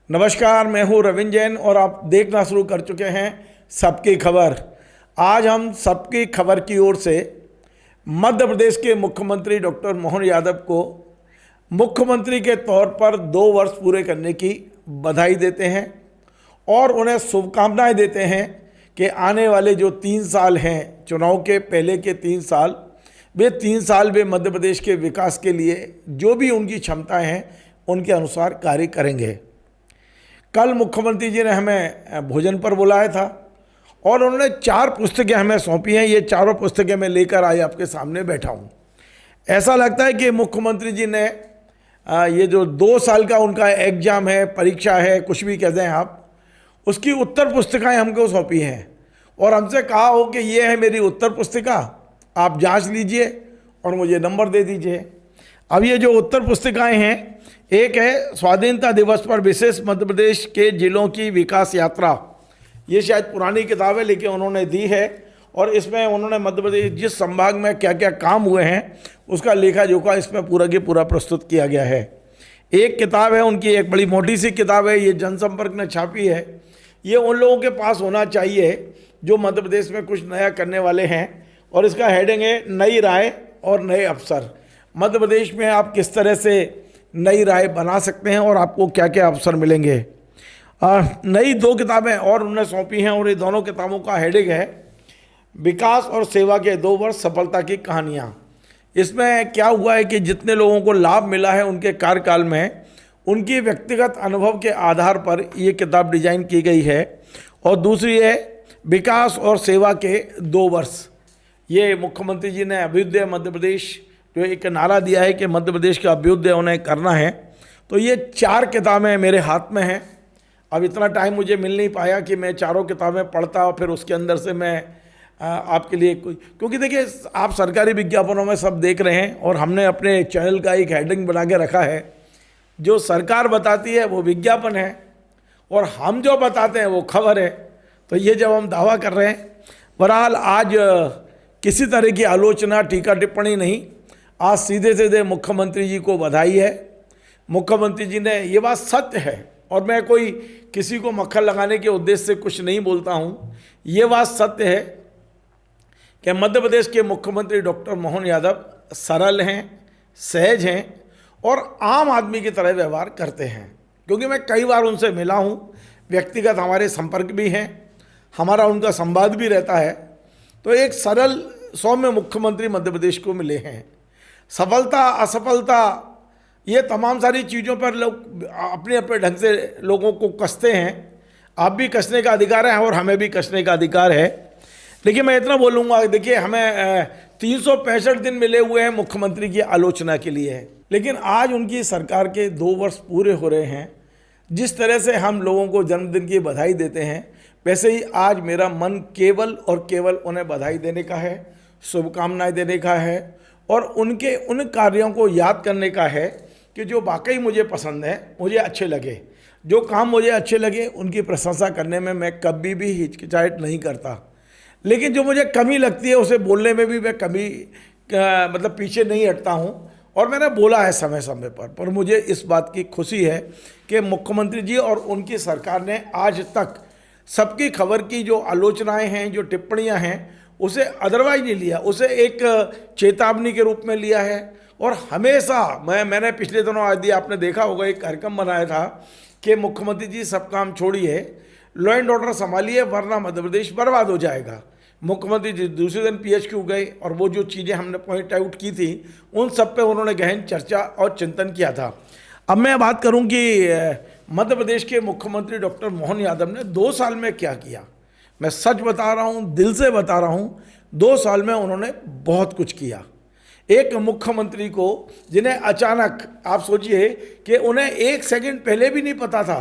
नमस्कार, मैं हूं रविंद्र जैन और आप देखना शुरू कर चुके हैं सबकी खबर। आज हम सबकी खबर की ओर से मध्य प्रदेश के मुख्यमंत्री डॉक्टर मोहन यादव को मुख्यमंत्री के तौर पर 2 वर्ष पूरे करने की बधाई देते हैं और उन्हें शुभकामनाएं देते हैं कि आने वाले जो 3 साल हैं, चुनाव के पहले के 3 साल, वे 3 साल वे मध्य प्रदेश के विकास के लिए जो भी उनकी क्षमताएं हैं उनके अनुसार कार्य करेंगे। कल मुख्यमंत्री जी ने हमें भोजन पर बुलाया था और उन्होंने 4 पुस्तकें हमें सौंपी हैं। ये चारों पुस्तकें मैं लेकर आज आपके सामने बैठा हूँ। ऐसा लगता है कि मुख्यमंत्री जी ने ये जो 2 साल का उनका एग्जाम है, परीक्षा है, कुछ भी कह दें आप, उसकी उत्तर पुस्तिकाएं हमको सौंपी हैं और हमसे कहा हो कि ये है मेरी उत्तर पुस्तिका, आप जांच लीजिए और मुझे नंबर दे दीजिए। अब ये जो उत्तर पुस्तिकाएं हैं, एक है स्वाधीनता दिवस पर विशेष मध्य प्रदेश के जिलों की विकास यात्रा। ये शायद पुरानी किताब है लेकिन उन्होंने दी है और इसमें उन्होंने मध्य प्रदेश जिस संभाग में क्या क्या काम हुए हैं उसका लेखा जोखा इसमें पूरा की पूरा प्रस्तुत किया गया है। एक किताब है उनकी, एक बड़ी मोटी सी किताब है, ये जनसंपर्क ने छापी है। ये उन लोगों के पास होना चाहिए जो मध्य प्रदेश में कुछ नया करने वाले हैं और इसका हेडिंग है नई राय और नए अवसर। मध्य प्रदेश में आप किस तरह से नई राय बना सकते हैं और आपको क्या क्या अवसर मिलेंगे। नई 2 किताबें और उन्होंने सौंपी हैं और ये दोनों किताबों का हेडिंग है विकास और सेवा के 2 वर्ष सफलता की कहानियाँ। इसमें क्या हुआ है कि जितने लोगों को लाभ मिला है उनके कार्यकाल में, उनकी व्यक्तिगत अनुभव के आधार पर ये किताब डिजाइन की गई है। और दूसरी है विकास और सेवा के 2 वर्ष। ये मुख्यमंत्री जी ने अभ्युदय मध्य प्रदेश जो एक नारा दिया है कि मध्य प्रदेश का अभ्युदय उन्हें करना है। तो ये 4 किताबें मेरे हाथ में हैं। अब इतना टाइम मुझे मिल नहीं पाया कि मैं चारों किताबें पढ़ता और फिर उसके अंदर से मैं आपके लिए क्योंकि देखिए आप सरकारी विज्ञापनों में सब देख रहे हैं और हमने अपने चैनल का एक हेडिंग बना के रखा है, जो सरकार बताती है वो विज्ञापन है और हम जो बताते हैं वो खबर है। तो ये जब हम दावा कर रहे हैं, बहरहाल आज किसी तरह की आलोचना, टीका टिप्पणी नहीं, आज सीधे सीधे मुख्यमंत्री जी को बधाई है। मुख्यमंत्री जी ने, ये बात सत्य है और मैं कोई किसी को मक्खन लगाने के उद्देश्य से कुछ नहीं बोलता हूँ, ये बात सत्य है कि मध्य प्रदेश के मुख्यमंत्री डॉक्टर मोहन यादव सरल हैं, सहज हैं और आम आदमी की तरह व्यवहार करते हैं। क्योंकि मैं कई बार उनसे मिला हूँ, व्यक्तिगत हमारे संपर्क भी हैं, हमारा उनका संवाद भी रहता है। तो एक सरल सौम्य मुख्यमंत्री मध्य प्रदेश को मिले हैं। सफलता असफलता ये तमाम सारी चीज़ों पर लोग अपने अपने ढंग से लोगों को कसते हैं। आप भी कसने का अधिकार है और हमें भी कसने का अधिकार है। लेकिन मैं इतना बोलूँगा, देखिए हमें 365 दिन मिले हुए हैं मुख्यमंत्री की आलोचना के लिए, लेकिन आज उनकी सरकार के 2 वर्ष पूरे हो रहे हैं। जिस तरह से हम लोगों को जन्मदिन की बधाई देते हैं, वैसे ही आज मेरा मन केवल और केवल उन्हें बधाई देने का है, शुभकामनाएं देने का है और उनके उन कार्यों को याद करने का है कि जो वाकई मुझे पसंद है, मुझे अच्छे लगे। जो काम मुझे अच्छे लगे उनकी प्रशंसा करने में मैं कभी भी हिचकिचाहट नहीं करता, लेकिन जो मुझे कमी लगती है उसे बोलने में भी मैं कभी मतलब पीछे नहीं हटता हूँ और मैंने बोला है समय समय पर मुझे इस बात की खुशी है कि मुख्यमंत्री जी और उनकी सरकार ने आज तक सबकी खबर की जो आलोचनाएँ हैं, जो टिप्पणियाँ हैं, उसे अदरवाइज नहीं लिया, उसे एक चेतावनी के रूप में लिया है। और हमेशा मैंने पिछले दिनों यदि आपने देखा होगा एक कार्यक्रम बनाया था कि मुख्यमंत्री जी सब काम छोड़िए, लॉ एंड ऑर्डर संभालिए वरना मध्य प्रदेश बर्बाद हो जाएगा। मुख्यमंत्री जी दूसरे दिन PHQ गए और वो जो चीज़ें हमने पॉइंट आउट की थी उन सब पे उन्होंने गहन चर्चा और चिंतन किया था। अब मैं बात करूँ कि मध्य प्रदेश के मुख्यमंत्री डॉक्टर मोहन यादव ने 2 साल में क्या किया। मैं सच बता रहा हूँ, दिल से बता रहा हूँ, 2 साल में उन्होंने बहुत कुछ किया। एक मुख्यमंत्री को जिन्हें अचानक, आप सोचिए कि उन्हें 1 सेकंड पहले भी नहीं पता था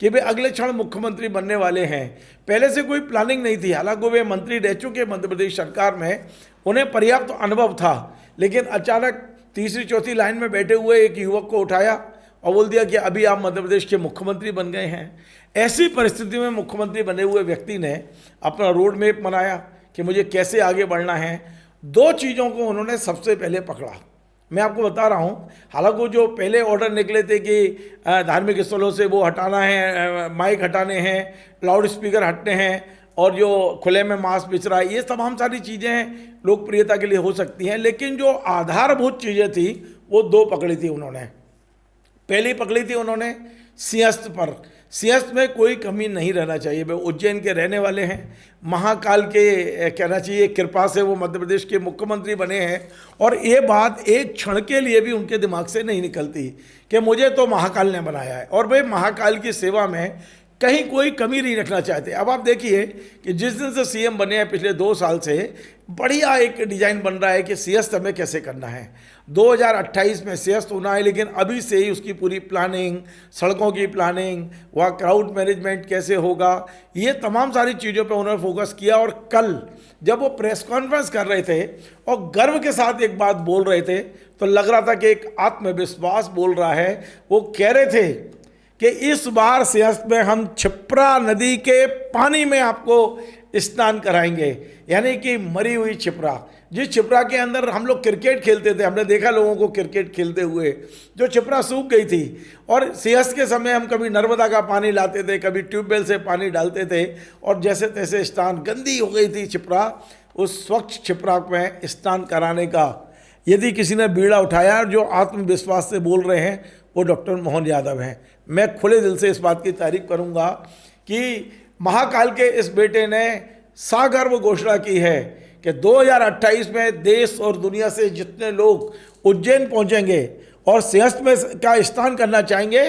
कि वे अगले क्षण मुख्यमंत्री बनने वाले हैं। पहले से कोई प्लानिंग नहीं थी, हालांकि वे मंत्री रह चुके मध्य प्रदेश सरकार में, उन्हें पर्याप्त अनुभव था, लेकिन अचानक तीसरी चौथी लाइन में बैठे हुए एक युवक को उठाया और बोल दिया कि अभी आप मध्य प्रदेश के मुख्यमंत्री बन गए हैं। ऐसी परिस्थिति में मुख्यमंत्री बने हुए व्यक्ति ने अपना रोड मैप बनाया कि मुझे कैसे आगे बढ़ना है। 2 चीज़ों को उन्होंने सबसे पहले पकड़ा मैं आपको बता रहा हूँ, हालांकि जो पहले ऑर्डर निकले थे कि धार्मिक स्थलों से वो हटाना है, माइक हटाने हैं, लाउड स्पीकर हटने हैं, और जो खुले में मांस बिच रहा है, ये तमाम सारी चीज़ें लोकप्रियता के लिए हो सकती हैं, लेकिन जो आधारभूत चीज़ें थी वो दो पकड़ी थी उन्होंने। पहली पकड़ी थी उन्होंने सिंहस्थ पर। सिंहस्थ में कोई कमी नहीं रहना चाहिए। वे उज्जैन के रहने वाले हैं, महाकाल के कहना चाहिए कृपा से वो मध्य प्रदेश के मुख्यमंत्री बने हैं, और ये बात एक क्षण के लिए भी उनके दिमाग से नहीं निकलती कि मुझे तो महाकाल ने बनाया है, और वे महाकाल की सेवा में कहीं कोई कमी नहीं रखना चाहते। अब आप देखिए कि जिस दिन से सीएम बने हैं पिछले 2 साल से बढ़िया एक डिजाइन बन रहा है कि सिंहस्थ हमें कैसे करना है। 2028 में सिंहस्थ होना है, लेकिन अभी से ही उसकी पूरी प्लानिंग, सड़कों की प्लानिंग, वहाँ क्राउड मैनेजमेंट कैसे होगा, ये तमाम सारी चीज़ों पे उन्होंने फोकस किया। और कल जब वो प्रेस कॉन्फ्रेंस कर रहे थे और गर्व के साथ एक बात बोल रहे थे, तो लग रहा था कि एक आत्मविश्वास बोल रहा है। वो कह रहे थे कि इस बार सिंहस्थ में हम क्षिप्रा नदी के पानी में आपको स्नान कराएंगे, यानी कि मरी हुई क्षिप्रा, जिस क्षिप्रा के अंदर हम लोग क्रिकेट खेलते थे, हमने देखा लोगों को क्रिकेट खेलते हुए, जो क्षिप्रा सूख गई थी। और सिंहस्थ के समय हम कभी नर्मदा का पानी लाते थे, कभी ट्यूबवेल से पानी डालते थे, और जैसे तैसे स्नान, गंदी हो गई थी क्षिप्रा। उस स्वच्छ क्षिप्रा में स्नान कराने का यदि किसी ने बीड़ा उठाया, और जो आत्मविश्वास से बोल रहे हैं वो डॉक्टर मोहन यादव हैं। मैं खुले दिल से इस बात की तारीफ करूंगा कि महाकाल के इस बेटे ने सागर्व घोषणा की है कि 2028 में देश और दुनिया से जितने लोग उज्जैन पहुंचेंगे और सिंहस्थ में का स्नान करना चाहेंगे,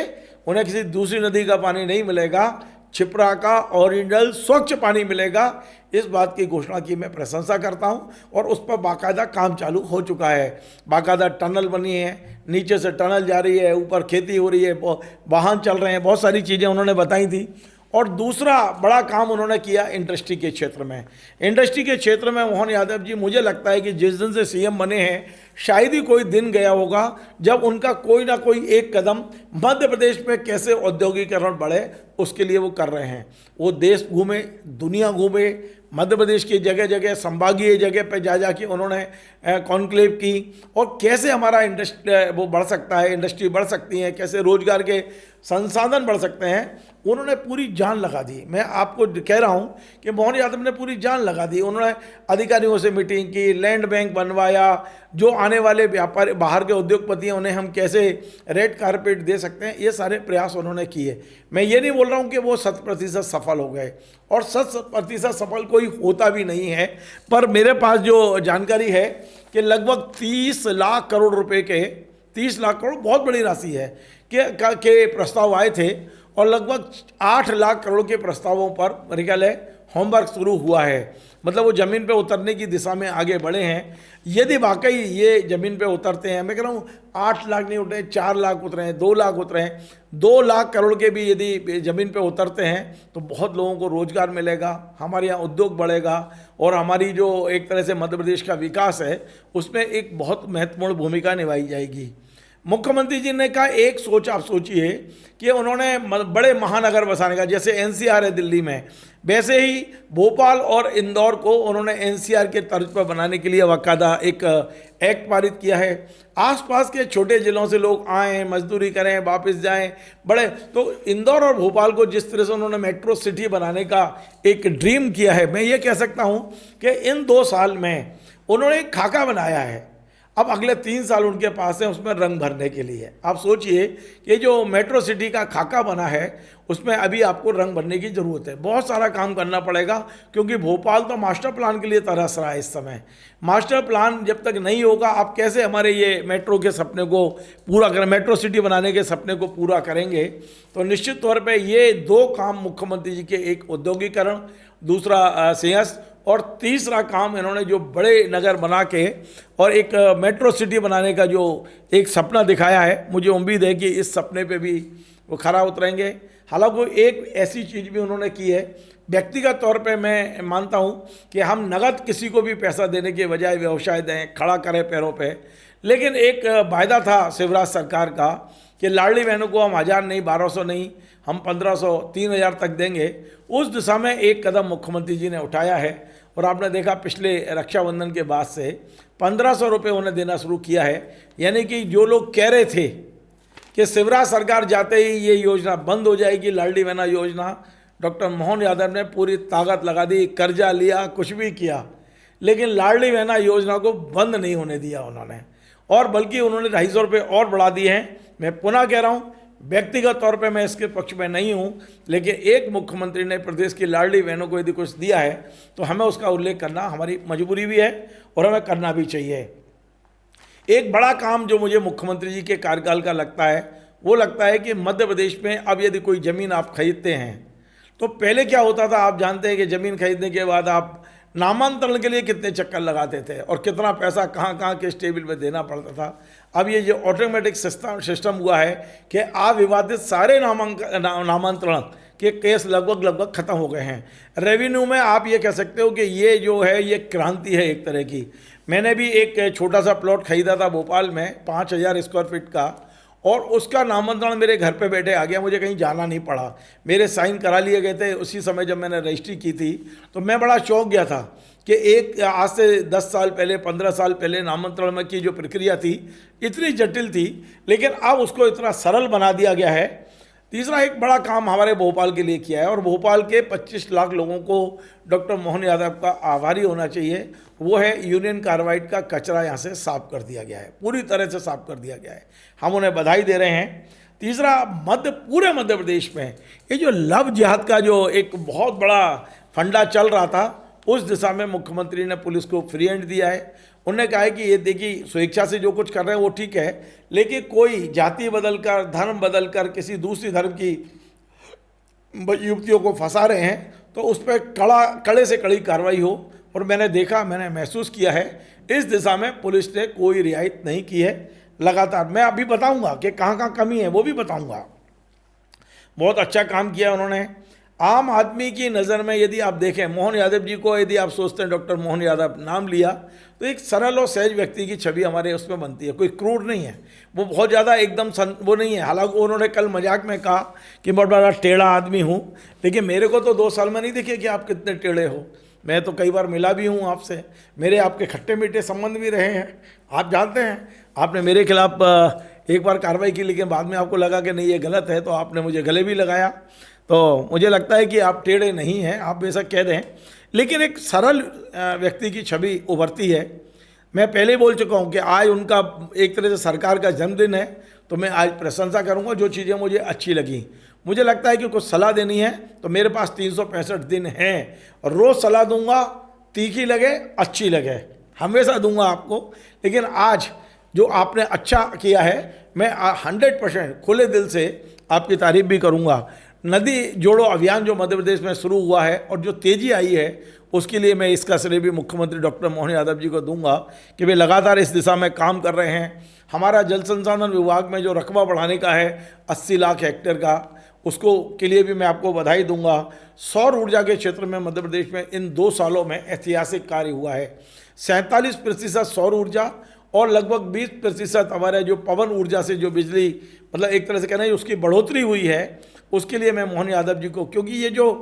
उन्हें किसी दूसरी नदी का पानी नहीं मिलेगा, क्षिप्रा का ओरिजिनल स्वच्छ पानी मिलेगा। इस बात की घोषणा की मैं प्रशंसा करता हूं, और उस पर बाकायदा काम चालू हो चुका है। बाकायदा टनल बनी है, नीचे से टनल जा रही है, ऊपर खेती हो रही है, वाहन चल रहे हैं, बहुत सारी चीज़ें उन्होंने बताई थी। और दूसरा बड़ा काम उन्होंने किया इंडस्ट्री के क्षेत्र में। इंडस्ट्री के क्षेत्र में मोहन यादव जी, मुझे लगता है कि जिस दिन से सीएम बने हैं, शायद ही कोई दिन गया होगा जब उनका कोई ना कोई एक कदम मध्य प्रदेश में कैसे औद्योगिकरण बढ़े उसके लिए वो कर रहे हैं। वो देश घूमे, दुनिया घूमे, मध्य प्रदेश की जगह जगह, संभागीय जगह पे जा जाके उन्होंने कॉन्क्लेव की, और कैसे हमारा इंडस्ट्री वो बढ़ सकता है, इंडस्ट्री बढ़ सकती है, कैसे रोजगार के संसाधन बढ़ सकते हैं, उन्होंने पूरी जान लगा दी। मैं आपको कह रहा हूं कि मोहन यादव ने पूरी जान लगा दी। उन्होंने अधिकारियों से मीटिंग की, लैंड बैंक बनवाया, जो आने वाले व्यापारी बाहर के उद्योगपति हैं उन्हें हम कैसे रेड कारपेट दे सकते हैं, ये सारे प्रयास उन्होंने किए। मैं ये नहीं बोल रहा हूं कि वो 100% सफल हो गए, और 100% सफल कोई होता भी नहीं है, पर मेरे पास जो जानकारी है कि लगभग 30 लाख करोड़ रुपए के, 30 लाख करोड़ बहुत बड़ी राशि है, के प्रस्ताव आए थे, और लगभग 8 लाख करोड़ के प्रस्तावों पर मेरे ख्याल है होमवर्क शुरू हुआ है। मतलब वो ज़मीन पे उतरने की दिशा में आगे बढ़े हैं। यदि वाकई ये ज़मीन पे उतरते हैं, मैं कह रहा हूँ 8 लाख नहीं उतरे, 4 लाख उतरे हैं, 2 लाख उतरे हैं, 2 लाख करोड़ के भी यदि ज़मीन पे उतरते हैं तो बहुत लोगों को रोज़गार मिलेगा, हमारे यहाँ उद्योग बढ़ेगा, और हमारी जो एक तरह से मध्य प्रदेश का विकास है उसमें एक बहुत महत्वपूर्ण भूमिका निभाई जाएगी। मुख्यमंत्री जी ने कहा, एक सोच आप सोचिए कि उन्होंने बड़े महानगर बसाने का, जैसे एनसीआर है दिल्ली में, वैसे ही भोपाल और इंदौर को उन्होंने एनसीआर के तर्ज पर बनाने के लिए बाकायदा एक एक्ट पारित किया है। आसपास के छोटे जिलों से लोग आएँ, मजदूरी करें, वापस जाएं, बड़े, तो इंदौर और भोपाल को जिस तरह से उन्होंने मेट्रो सिटी बनाने का एक ड्रीम किया है, मैं ये कह सकता हूँ कि इन 2 साल में उन्होंने एक खाका बनाया है। अब अगले 3 साल उनके पास है उसमें रंग भरने के लिए। आप सोचिए कि जो मेट्रो सिटी का खाका बना है उसमें अभी आपको रंग भरने की ज़रूरत है, बहुत सारा काम करना पड़ेगा, क्योंकि भोपाल तो मास्टर प्लान के लिए तरस रहा है इस समय। मास्टर प्लान जब तक नहीं होगा, आप कैसे हमारे ये मेट्रो के सपने को पूरा करें, मेट्रो सिटी बनाने के सपने को पूरा करेंगे। तो निश्चित तौर पर ये 2 काम मुख्यमंत्री जी के, एक औद्योगिकरण, दूसरा सिंहस्थ, और तीसरा काम इन्होंने जो बड़े नगर बना के और एक मेट्रो सिटी बनाने का जो एक सपना दिखाया है, मुझे उम्मीद है कि इस सपने पे भी वो खरा उतरेंगे। हालांकि एक ऐसी चीज़ भी उन्होंने की है, व्यक्तिगत तौर पे मैं मानता हूं कि हम नगद किसी को भी पैसा देने के बजाय व्यवसाय दें, खड़ा करें पैरों पे। लेकिन एक वायदा था शिवराज सरकार का कि लाडली बहनों को हम 1000 नहीं, 1200 नहीं, हम 1500, 3000 तक देंगे। उस दिशा में एक कदम मुख्यमंत्री जी ने उठाया है, और आपने देखा पिछले रक्षाबंधन के बाद से 1500 रुपये उन्हें देना शुरू किया है। यानी कि जो लोग कह रहे थे कि शिवराज सरकार जाते ही ये योजना बंद हो जाएगी, लाडली बहना योजना, डॉक्टर मोहन यादव ने पूरी ताकत लगा दी, कर्जा लिया, कुछ भी किया, लेकिन लाडली बहना योजना को बंद नहीं होने दिया उन्होंने, और बल्कि उन्होंने 250 रुपये और बढ़ा दिए हैं। मैं पुनः कह रहा हूँ, व्यक्तिगत तौर पे मैं इसके पक्ष में नहीं हूँ, लेकिन एक मुख्यमंत्री ने प्रदेश की लाडली बहनों को यदि कुछ दिया है तो हमें उसका उल्लेख करना हमारी मजबूरी भी है और हमें करना भी चाहिए। एक बड़ा काम जो मुझे मुख्यमंत्री जी के कार्यकाल का लगता है, वो लगता है कि मध्य प्रदेश में अब यदि कोई ज़मीन आप खरीदते हैं तो पहले क्या होता था, आप जानते हैं कि ज़मीन खरीदने के बाद आप नामांतरण के लिए कितने चक्कर लगाते थे और कितना पैसा कहाँ कहाँ किस टेबल में देना पड़ता था। अब ये जो ऑटोमेटिक सिस्टम हुआ है कि अविवादित सारे नामांतरण के केस लगभग ख़त्म हो गए हैं। रेवेन्यू में आप ये कह सकते हो कि ये जो है ये क्रांति है एक तरह की। मैंने भी एक छोटा सा प्लॉट खरीदा था भोपाल में 5000 स्क्वायर फीट का, और उसका नामांतरण मेरे घर पे बैठे आ गया, मुझे कहीं जाना नहीं पड़ा, मेरे साइन करा लिए गए थे उसी समय जब मैंने रजिस्ट्री की थी। तो मैं बड़ा चौंक गया था कि एक आज से 10 साल पहले 15 साल पहले नामांतरण में की जो प्रक्रिया थी इतनी जटिल थी, लेकिन अब उसको इतना सरल बना दिया गया है। तीसरा एक बड़ा काम हमारे भोपाल के लिए किया है, और भोपाल के 25 लाख लोगों को डॉक्टर मोहन यादव का आभारी होना चाहिए, वो है यूनियन कार्बाइड का कचरा यहाँ से साफ कर दिया गया है, पूरी तरह से साफ कर दिया गया है, हम उन्हें बधाई दे रहे हैं। तीसरा, पूरे मध्य प्रदेश में ये जो लव जिहाद का जो एक बहुत बड़ा फंडा चल रहा था, उस दिशा में मुख्यमंत्री ने पुलिस को फ्री हैंड दिया है। उन्होंने कहा है कि ये देखिए स्वेच्छा से जो कुछ कर रहे हैं वो ठीक है, लेकिन कोई जाति बदलकर, धर्म बदलकर किसी दूसरी धर्म की युवतियों को फंसा रहे हैं तो उस पर कड़े से कड़ी कार्रवाई हो। और मैंने देखा, मैंने महसूस किया है, इस दिशा में पुलिस ने कोई रियायत नहीं की है। लगातार मैं अभी बताऊंगा कि कहाँ कहाँ कमी है, वो भी बताऊंगा। बहुत अच्छा काम किया उन्होंने। आम आदमी की नज़र में यदि आप देखें, मोहन यादव जी को यदि आप सोचते हैं डॉक्टर मोहन यादव नाम लिया तो एक सरल और सहज व्यक्ति की छवि हमारे उसमें बनती है। कोई क्रूर नहीं है, वो बहुत ज़्यादा एकदम वो नहीं है। हालांकि उन्होंने कल मजाक में कहा कि बहुत बड़ा टेढ़ा आदमी हूँ, लेकिन मेरे को तो 2 साल में नहीं दिखे कि आप कितने टेढ़े हो। मैं तो कई बार मिला भी हूँ आपसे, मेरे आपके खट्टे मीठे संबंध भी रहे हैं। आप जानते हैं, आपने मेरे खिलाफ एक बार कार्रवाई की, लेकिन बाद में आपको लगा कि नहीं ये गलत है, तो आपने मुझे गले भी लगाया। तो मुझे लगता है कि आप टेढ़े नहीं हैं, आप बेशक कह रहे हैं, लेकिन एक सरल व्यक्ति की छवि उभरती है। मैं पहले बोल चुका हूँ कि आज उनका एक तरह से सरकार का जन्मदिन है, तो मैं आज प्रशंसा करूँगा जो चीज़ें मुझे अच्छी लगी। मुझे लगता है कि कुछ सलाह देनी है तो मेरे पास 365 दिन हैं, और रोज़ सलाह दूंगा, तीखी लगे अच्छी लगे, हमेशा दूंगा आपको। लेकिन आज जो आपने अच्छा किया है, मैं 100% खुले दिल से आपकी तारीफ भी करूंगा। नदी जोड़ो अभियान जो मध्य प्रदेश में शुरू हुआ है और जो तेज़ी आई है, उसके लिए मैं इसका श्रेय भी मुख्यमंत्री डॉक्टर मोहन यादव जी को दूंगा कि वे लगातार इस दिशा में काम कर रहे हैं। हमारा जल संसाधन विभाग में जो रकबा बढ़ाने का है 80 लाख हेक्टेयर का, उसको के लिए भी मैं आपको बधाई दूंगा। सौर ऊर्जा के क्षेत्र में मध्य प्रदेश में इन 2 सालों में ऐतिहासिक कार्य हुआ है। 47% सौर ऊर्जा और लगभग 20% हमारे जो पवन ऊर्जा से जो बिजली, मतलब एक तरह से कहना है उसकी बढ़ोतरी हुई है, उसके लिए मैं मोहन यादव जी को, क्योंकि ये जो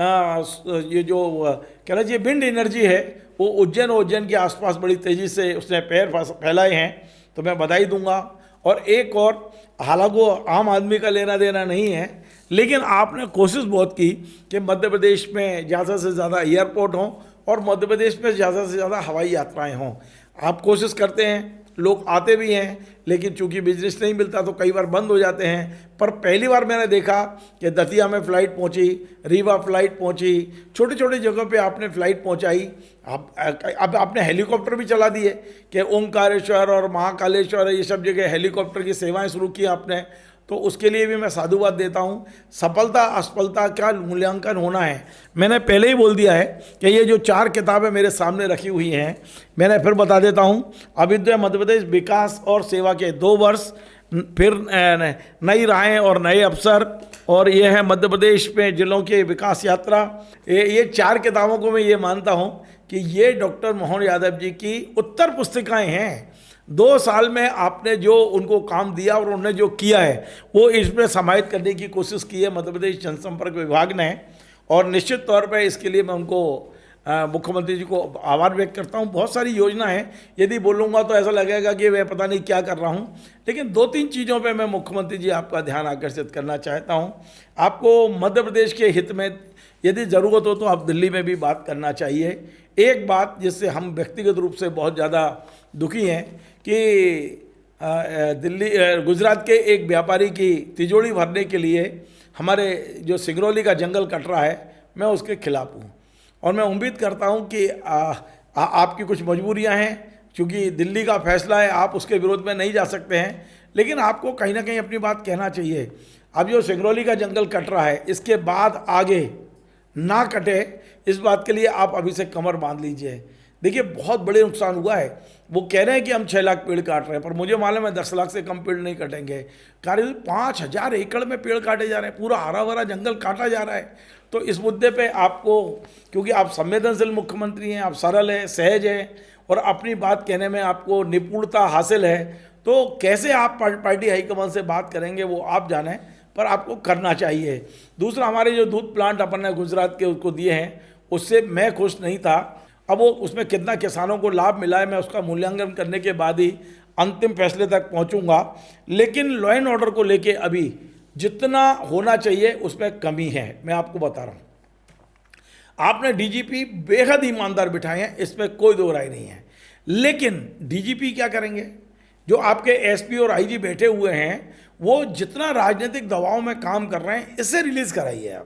कहना चाहिए विंड एनर्जी है, वो उज्जैन के आसपास बड़ी तेज़ी से उसने पैर फैलाए हैं, तो मैं बधाई दूंगा। और एक और, हालांकि वो आम आदमी का लेना देना नहीं है, लेकिन आपने कोशिश बहुत की कि मध्य प्रदेश में ज़्यादा से ज़्यादा एयरपोर्ट हों और मध्य प्रदेश में ज़्यादा से ज़्यादा हवाई यात्राएं हों। आप कोशिश करते हैं, लोग आते भी हैं, लेकिन चूंकि बिजनेस नहीं मिलता तो कई बार बंद हो जाते हैं। पर पहली बार मैंने देखा कि दतिया में फ़्लाइट पहुंची, रीवा फ़्लाइट पहुंची, छोटी छोटी जगहों पे आपने फ़्लाइट पहुंचाई। अब आपने हेलीकॉप्टर भी चला दिए कि ओंकारेश्वर और महाकालेश्वर ये सब जगह हेलीकॉप्टर की सेवाएं शुरू की आपने, तो उसके लिए भी मैं साधुवाद देता हूँ। सफलता असफलता का मूल्यांकन होना है। मैंने पहले ही बोल दिया है कि ये जो 4 किताबें मेरे सामने रखी हुई हैं, मैंने फिर बता देता हूँ। अभ्युदय मध्य प्रदेश विकास और सेवा के 2 वर्ष, फिर नई राहें और नए अवसर, और ये है मध्य प्रदेश में जिलों के विकास यात्रा। ये 4 किताबों को मैं ये मानता हूँ कि ये डॉक्टर मोहन यादव जी की उत्तर पुस्तिकाएँ हैं। 2 साल में आपने जो उनको काम दिया और उन्होंने जो किया है वो इसमें समाहित करने की कोशिश की है मध्य प्रदेश जनसंपर्क विभाग ने, और निश्चित तौर पर इसके लिए मैं उनको मुख्यमंत्री जी को आभार व्यक्त करता हूँ। बहुत सारी योजना है, यदि बोलूँगा तो ऐसा लगेगा कि मैं पता नहीं क्या कर रहा हूँ, लेकिन 2-3 चीज़ों पे मैं मुख्यमंत्री जी आपका ध्यान आकर्षित करना चाहता हूँ। आपको मध्य प्रदेश के हित में यदि ज़रूरत हो तो आप दिल्ली में भी बात करना चाहिए। एक बात जिससे हम व्यक्तिगत रूप से बहुत ज़्यादा दुखी हैं कि गुजरात के एक व्यापारी की तिजोरी भरने के लिए हमारे जो सिंगरौली का जंगल कट रहा है, मैं उसके खिलाफ हूँ और मैं उम्मीद करता हूँ कि आपकी कुछ मजबूरियाँ हैं, क्योंकि दिल्ली का फैसला है, आप उसके विरोध में नहीं जा सकते हैं, लेकिन आपको कहीं ना कहीं अपनी बात कहना चाहिए। अब जो सिंगरौली का जंगल कट रहा है, इसके बाद आगे ना कटे, इस बात के लिए आप अभी से कमर बांध लीजिए। देखिए बहुत बड़े नुकसान हुआ है। वो कह रहे हैं कि हम 6 लाख पेड़ काट रहे हैं, पर मुझे मालूम है 10 लाख से कम पेड़ नहीं कटेंगे। करीब 5,000 एकड़ में पेड़ काटे जा रहे हैं, पूरा हरा भरा जंगल काटा जा रहा है। तो इस मुद्दे पे आपको, क्योंकि आप संवेदनशील मुख्यमंत्री हैं, आप सरल हैं, सहज हैं और अपनी बात कहने में आपको निपुणता हासिल है, तो कैसे आप पार्टी हाईकमान से बात करेंगे वो आप जानें, पर आपको करना चाहिए। दूसरा, हमारे जो दूध प्लांट अपन ने गुजरात के उसको दिए हैं, उससे मैं खुश नहीं था। अब वो उसमें कितना किसानों को लाभ मिला है, मैं उसका मूल्यांकन करने के बाद ही अंतिम फैसले तक पहुंचूंगा। लेकिन लॉ एंड ऑर्डर को लेके अभी जितना होना चाहिए उसमें कमी है, मैं आपको बता रहा हूँ। आपने डीजीपी बेहद ईमानदार बिठाए हैं, इसमें कोई दो राय नहीं है, लेकिन डीजीपी क्या करेंगे? जो आपके एसपी और आईजी बैठे हुए हैं, वो जितना राजनीतिक दबाव में काम कर रहे हैं, इसे रिलीज कराइए।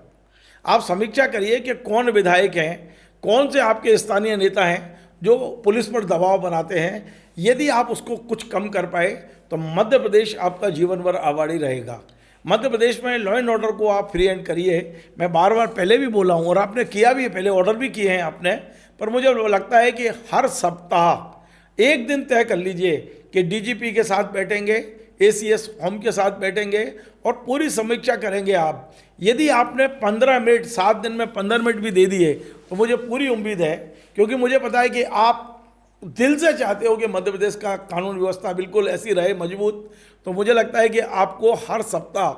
आप समीक्षा करिए कि कौन विधायक हैं, कौन से आपके स्थानीय नेता हैं जो पुलिस पर दबाव बनाते हैं। यदि आप उसको कुछ कम कर पाए तो मध्य प्रदेश आपका जीवन भर आवाड़ी रहेगा। मध्य प्रदेश में लॉ एंड ऑर्डर को आप फ्री हैंड करिए। मैं बार बार पहले भी बोला हूँ और आपने किया भी है, पहले ऑर्डर भी किए हैं आपने, पर मुझे लगता है कि हर सप्ताह एक दिन तय कर लीजिए कि डीजीपी के साथ बैठेंगे, एसीएस होम के साथ बैठेंगे और पूरी समीक्षा करेंगे आप। यदि आपने 15 मिनट, 7 दिन में 15 मिनट भी दे दिए तो मुझे पूरी उम्मीद है, क्योंकि मुझे पता है कि आप दिल से चाहते हो कि मध्य प्रदेश का कानून व्यवस्था बिल्कुल ऐसी रहे मजबूत। तो मुझे लगता है कि आपको हर सप्ताह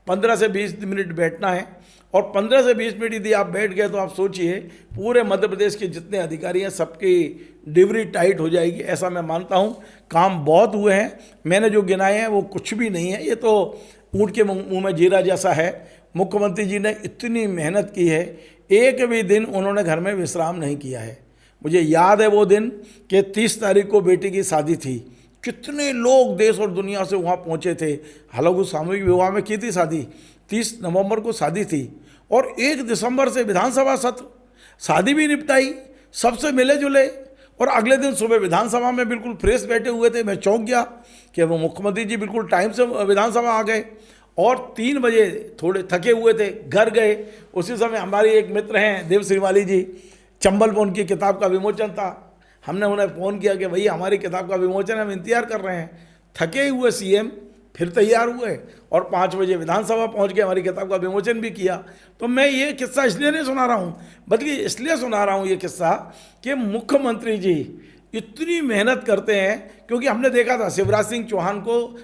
15 से 20 मिनट बैठना है और 15 से 20 मिनट यदि आप बैठ गए तो आप सोचिए पूरे मध्य प्रदेश के जितने अधिकारी हैं सबकी डिवरी टाइट हो जाएगी, ऐसा मैं मानता हूं। काम बहुत हुए हैं, मैंने जो गिनाए हैं वो कुछ भी नहीं है, ये तो ऊँट के मुंह में जीरा जैसा है। मुख्यमंत्री जी ने इतनी मेहनत की है, एक भी दिन उन्होंने घर में विश्राम नहीं किया है। मुझे याद है वो दिन कि 30 तारीख को बेटी की शादी थी, कितने लोग देश और दुनिया से वहाँ पहुँचे थे। हालांकि सामूहिक विवाह में की थी शादी, 30 नवंबर को शादी थी और 1 दिसंबर से विधानसभा सत्र, शादी भी निपटाई, सबसे मिले जुले और अगले दिन सुबह विधानसभा में बिल्कुल फ्रेश बैठे हुए थे। मैं चौंक गया कि वो मुख्यमंत्री जी बिल्कुल टाइम से विधानसभा आ गए और 3 बजे थोड़े थके हुए थे, घर गए। उसी समय हमारी एक मित्र हैं देव श्रीमाली जी, चंबल में उनकी किताब का विमोचन था। हमने उन्हें फ़ोन किया कि भैया हमारी किताब का विमोचन है, हम इंतजार कर रहे हैं। थके हुए सीएम फिर तैयार हुए और 5 बजे विधानसभा पहुंच के हमारी किताब का विमोचन भी किया। तो मैं ये किस्सा इसलिए नहीं सुना रहा हूँ, बल्कि इसलिए सुना रहा हूँ ये किस्सा कि मुख्यमंत्री जी इतनी मेहनत करते हैं। क्योंकि हमने देखा था शिवराज सिंह चौहान को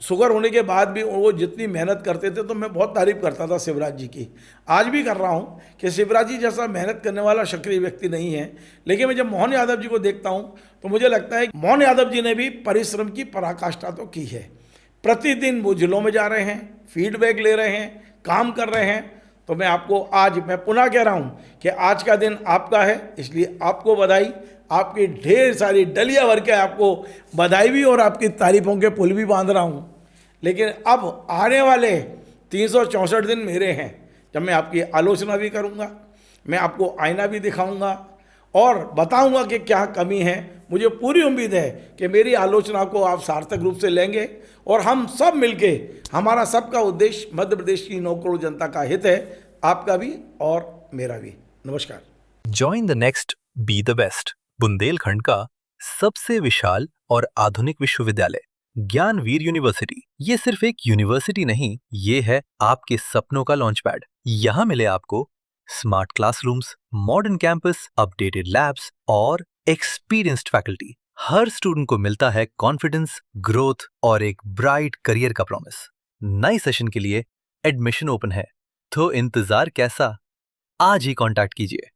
शुगर होने के बाद भी वो जितनी मेहनत करते थे, तो मैं बहुत तारीफ करता था शिवराज जी की। आज भी कर रहा हूँ कि शिवराज जी जैसा मेहनत करने वाला सक्रिय व्यक्ति नहीं है। लेकिन मैं जब मोहन यादव जी को देखता हूँ तो मुझे लगता है मोहन यादव जी ने भी परिश्रम की पराकाष्ठा तो की है। प्रतिदिन वो जिलों में जा रहे हैं, फीडबैक ले रहे हैं, काम कर रहे हैं। तो मैं आपको आज मैं पुनः कह रहा हूँ कि आज का दिन आपका है, इसलिए आपको बधाई। आपकी ढेर सारी डलिया भर के आपको बधाई भी और आपकी तारीफों के पुल भी बांध रहा हूँ। लेकिन अब आने वाले 364 दिन मेरे हैं, जब मैं आपकी आलोचना भी करूँगा, मैं आपको आईना भी दिखाऊँगा और बताऊँगा कि क्या कमी है। मुझे पूरी उम्मीद है कि मेरी आलोचना को आप सार्थक रूप से लेंगे और हम सब मिलके, हमारा सबका उद्देश्य मध्य प्रदेश की 9 करोड़ जनता का हित है, आपका भी और मेरा भी। नमस्कार। Join the next be the best, Bundelkhand का सबसे विशाल और आधुनिक विश्वविद्यालय ज्ञानवीर यूनिवर्सिटी। ये सिर्फ एक यूनिवर्सिटी नहीं, ये है आपके सपनों का लॉन्च पैड। यहाँ मिले आपको smart classrooms, modern campus, updated labs और एक्सपीरियंस्ड फैकल्टी। हर स्टूडेंट को मिलता है कॉन्फिडेंस, ग्रोथ और एक ब्राइट करियर का प्रॉमिस। नए सेशन के लिए एडमिशन ओपन है, तो इंतजार कैसा? आज ही कांटेक्ट कीजिए।